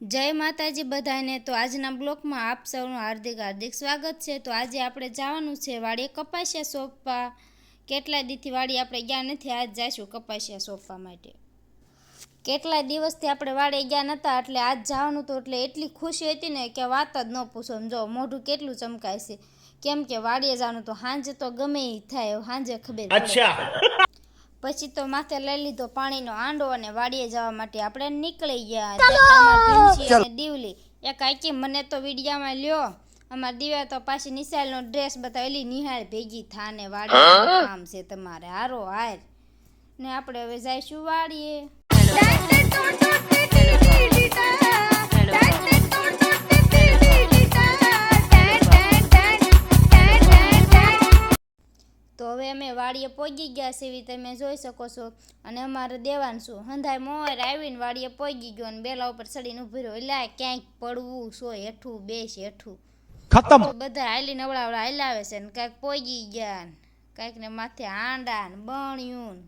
જય માતાજી બધાને। તો આજના બ્લોગમાં આપ સૌનું હાર્દિક સ્વાગત છે। તો આજે આપણે જવાનું છે વાડીએ કપાસિયા સોંપવા। કેટલા દીથી વાડી આપણે ગયા નથી, આજ જઈશું કપાસિયા સોંપવા માટે। કેટલા દિવસથી આપણે વાડીએ ગયા નહોતા એટલે આજ જવાનું તો એટલે એટલી ખુશી હતી ને કે વાત જ ન પૂછો। જો મોઢું કેટલું ચમકાય છે, કેમ કે વાડીએ જવાનું તો સાંજે તો ગમે એ થાય, સાંજે ખબર પડે। પછી તો માથે લઈ લીધો પાણીનો આંડો અને વાડીએ જવા માટે આપણે નીકળી ગયા। અમાર ભીંસી અને દીવલી એક આકી મને તો વિડિયામાં લ્યો, અમાર દીવા તો પાછી નિશાળનો ડ્રેસ બતાવેલી, નિહાળ ભેગી થાને વાડીએ કામ છે તમારે, હારો હાર ને આપણે હવે જઈશું વાડીએ। તો હવે અમે વાડીએ પહોંચી ગયા છીએ, તમે જોઈ શકો છો। અને અમારે દેવાંશુ હંધાય મોર આવીને વાડીએ પહોંચી ગયો અને બેલા ઉપર ચડીને ઊભી રહ્યો, એટલે ક્યાંક પડવું સો હેઠું બેસ હેઠું ખતમ। તો બધા હાલી નવડાવડા હાલાવે છે ને કાંઈક પહોંચી ગયા ને કાંઈક ને માથે હાંડા ને બણ્યું।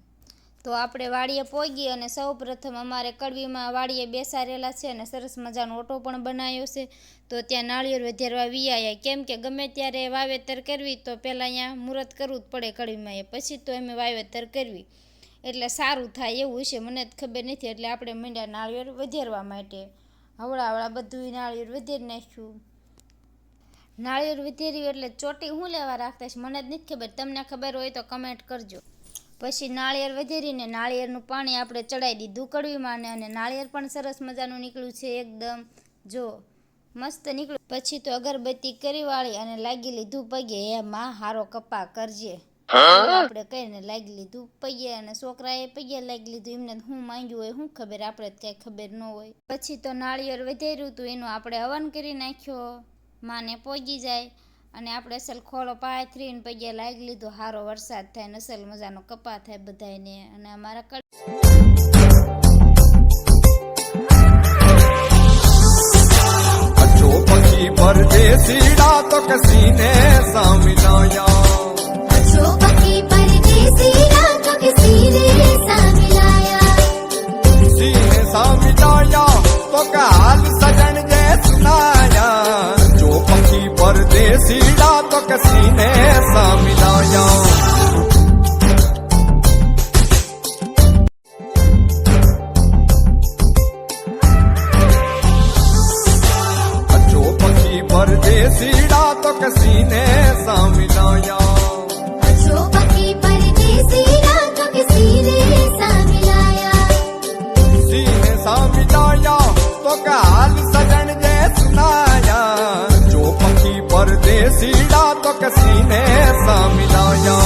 તો આપણે વાડીએ પહોંચી અને સૌ પ્રથમ અમારે કડવીમાં વાડીએ બેસાડેલા છે અને સરસ મજાનો ઓટો પણ બનાવ્યો છે। તો ત્યાં નાળિયેર વધારવા વિયાયા, કેમ કે ગમે ત્યારે વાવેતર કરવી તો પહેલાં અહીંયા મુહૂર્ત કરવું જ પડે કડવીમાં, પછી તો અમે વાવેતર કરવી એટલે સારું થાય એવું છે, મને જ ખબર નથી। એટલે આપણે માંડ્યા નાળિયેર વધારવા માટે, હવળાવળા બધું નાળિયેર વધારી નાખ્યું। નાળિયેર વધાર્યું એટલે ચોટી શું લેવા રાખતા છે મને જ નથી ખબર, તમને ખબર હોય તો કમેન્ટ કરજો। પછી નાળિયેર વધારીને નાળિયેરનું પાણી આપણે ચડાવી દીધું કડવીમાં અને નાળિયેર પણ સરસ મજાનું નીકળ્યું છે એકદમ, જો મસ્ત નીકળ્યું। પછી તો અગરબત્તી કરી વાળી અને લાગી લીધું પગે, એમાં હારો કપા કરજે આપણે કહીને લાગી લીધું પગે, અને છોકરાએ પગે લાગી લીધું, એમને શું માંગ્યું હોય શું ખબર, આપણે કઈ ખબર ન હોય। પછી તો નાળિયેર વધાર્યું હતું એનું આપણે હવન કરી નાખ્યો, માને પોગી જાય અને આપણે અસલ ખોળો પાથરીને પગે લાગી લીધો, સારો વરસાદ થાય ને અસલ મજાનો કપા થાય બધાને। અને અમારા अच्छो पक्षी परदेसीड़ा तो कसीने सामिलाया, अच्छो पक्षी परदेसीड़ा तो कसीने सामिलाया, सीने सामिलाया तो काल सजन जे सुनाया, जो पक्षी परदेसीड़ा तो कसीने सामिलाया। परदेसीड़ा तो कसीने सामिलाया, अच्छो पक्षी परदेसीड़ा तो कसीने सामिलाया, सीने सामिलाया तो काल सजन जे सुनाया, जो पक्षी परदेसीड़ा तो कसीने सामिलाया।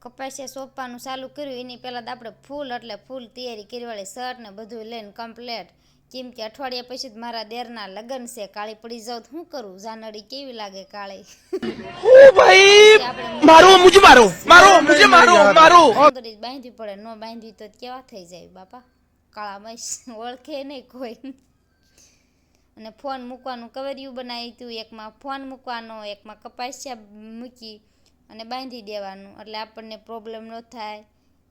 કપાસિયા સોંપવાનું ચાલુ કર્યું એની પહેલાં તો આપણે ફૂલ એટલે ફૂલ તૈયારી કરી વાળી, શર્ટ ને બધું લઈને કમ્પ્લેટ, કેમ કે અઠવાડિયા પછી જ મારા દેરના લગ્ન છે, કાળી પડી જાવ તો શું કરું, જાનડી કેવી લાગે કાળી। ઓ ભાઈ મારો મુજે મારો બાંધવી પડે, ન બાંધવી તો કેવા થઈ જાય બાપા, કાળા મસ ઓળખે નહીં કોઈ। અને ફોન મૂકવાનું કવરિયું બનાવ્યું હતું, એકમાં ફોન મૂકવાનો એકમાં કપાસિયા મૂકી અને બાંધી દેવાનું, એટલે આપણને પ્રોબ્લેમ ન થાય,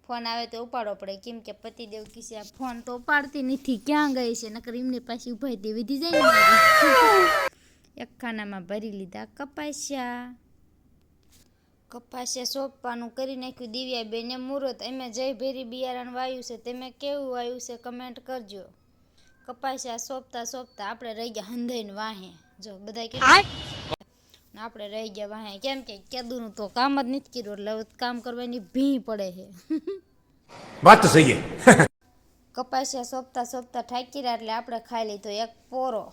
ફોન આવે તો ઉપાડવો પડે, કેમ કે પતિદેવ કિસ્સા ફોન તો ઉપાડતી નથી, ક્યાં ગઈ છે, નકર એમને પાછી ઉભાઈ દે વિધિ જાય ને। એક ખાનામાં ભરી લીધા કપાસિયા સોંપવાનું કરી નાખ્યું દિવ્યા બેને મુહૂર્ત। અમે જય ભેરી બિયારણ વાયું છે, તમે કેવું વાયું છે કમેન્ટ કરજો। કપાસિયા સોંપતા આપણે રહી ગયા હંધાઈને વાહે, જો બધા કે આપણે રહી ગયા વાહે, કેમ કે કેદુનું તો કામ જ નથી કર્યું એટલે હવે કામ કરવાની ભી પડે છે। વાત તો સહી છે। કપાસિયા સોંપતા થાકી રહ્યા એટલે આપણે ખાઈ લીધો એક પોરો,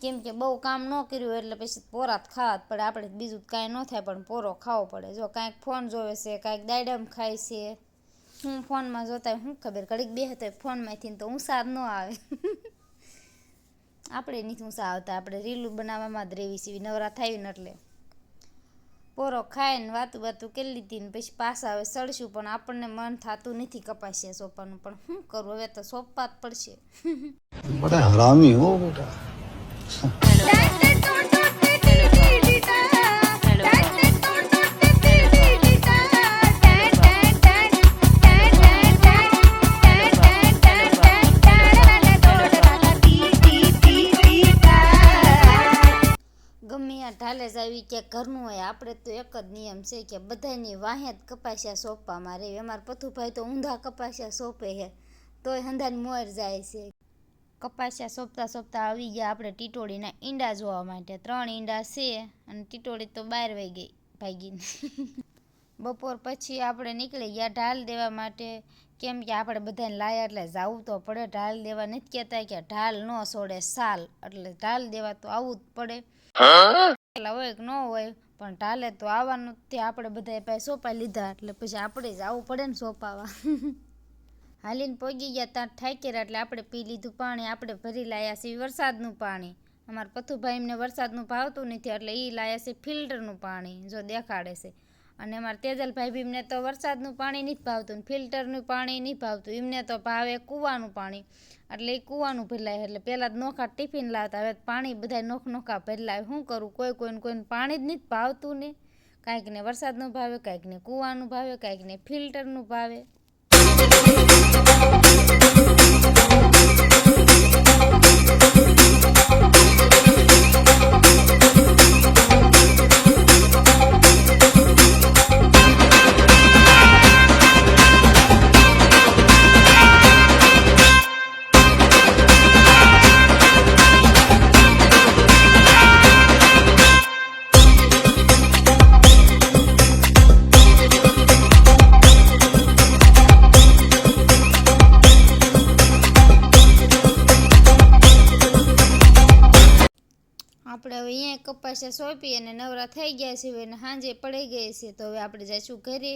કેમ કે બહુ કામ ન કર્યું એટલે પછી પોરા જ ખાવા જ પડે, આપણે બીજું કાંઈ ન થાય પણ પોરો ખાવો પડે। જો કાંઈક ફોન જોવે છે, કાંઈક દાડમ ખાય છે, હું ફોનમાં જોતા શું ખબર, ઘડીક બે તો ફોનમાંથી તો ઊંસા જ ન આવે। આપણે નથી ઊંસા આવતા, આપણે રીલું બનાવવામાં જ રહેવી છીએ નવરા થાય ને, એટલે પોરો ખાઈને વાતું કરી લીધી ને પછી પાછા હવે સડશું, પણ આપણને મન થતું નથી કપાસિયા સોંપવાનું, પણ શું કરવું હવે તો સોંપવા જ પડશે। બડા હરામી હો બેટા। રહેવી કે ઘરનું હોય, આપણે તો એક જ નિયમ છે કે બધાની વાહે જ કપાસિયા સોંપવામાં રહેવી. અમારા પથુભાઈ તો ઊંધા કપાસિયા સોંપે છે તોય હંધાની મોર જાય છે. કપાસિયા સોંપતા સોંપતા આવી ગયા આપણે ટીટોળીના ઈંડા જોવા માટે. 3 ઈંડા છે અને ટીટોળી તો બહાર વહી ગઈ ભાગીને. બપોર પછી આપણે નીકળી ગયા ઢાલ દેવા માટે, કેમ કે આપણે બધાને લાયા એટલે જવું તો પડે. ઢાલ દેવા નથી કહેતા કે ઢાલ ન છોડે સાલ, એટલે ઢાલ દેવા તો આવવું જ પડે. હોય કે ન હોય પણ ઢાલે તો આવવાનું જ. આપણે બધા પાસે સોંપાઈ લીધા એટલે પછી આપણે જ આવવું પડે ને સોંપાવા. હાલીને પહોંચી ગયા ત્યાં થાક્યા એટલે આપણે પી લીધું પાણી. આપણે ભરી લાયા છીએ વરસાદનું પાણી. અમારા પથુભાઈ એમને વરસાદનું ભાવતું નથી એટલે એ લાયા છે ફિલ્ટરનું પાણી, જો દેખાડે છે. અને અમારા તેજલભાઈ ભીમને તો વરસાદનું પાણી નથી ભાવતું ને ફિલ્ટરનું પાણી નહીં ભાવતું. એમને તો ભાવે કૂવાનું પાણી, એટલે એ કૂવાનું ભરલાય. એટલે પહેલાં જ નોખા ટિફિન લાવતા, હવે પાણી બધા નોખા ભરલાય. શું કરું, કોઈને પાણી જ નથી ભાવતું ને. કાંઈક ને વરસાદનું ભાવે, કાંઈક ને કૂવાનું ભાવે, કાંઈક ને ફિલ્ટરનું ભાવે. આપણે હવે અહીંયા કપાસિયા સોંપી અને નવરા થઈ ગયા છીએ અને સાંજે પડી ગઈ છે. તો હવે આપણે જઈશું ઘરે.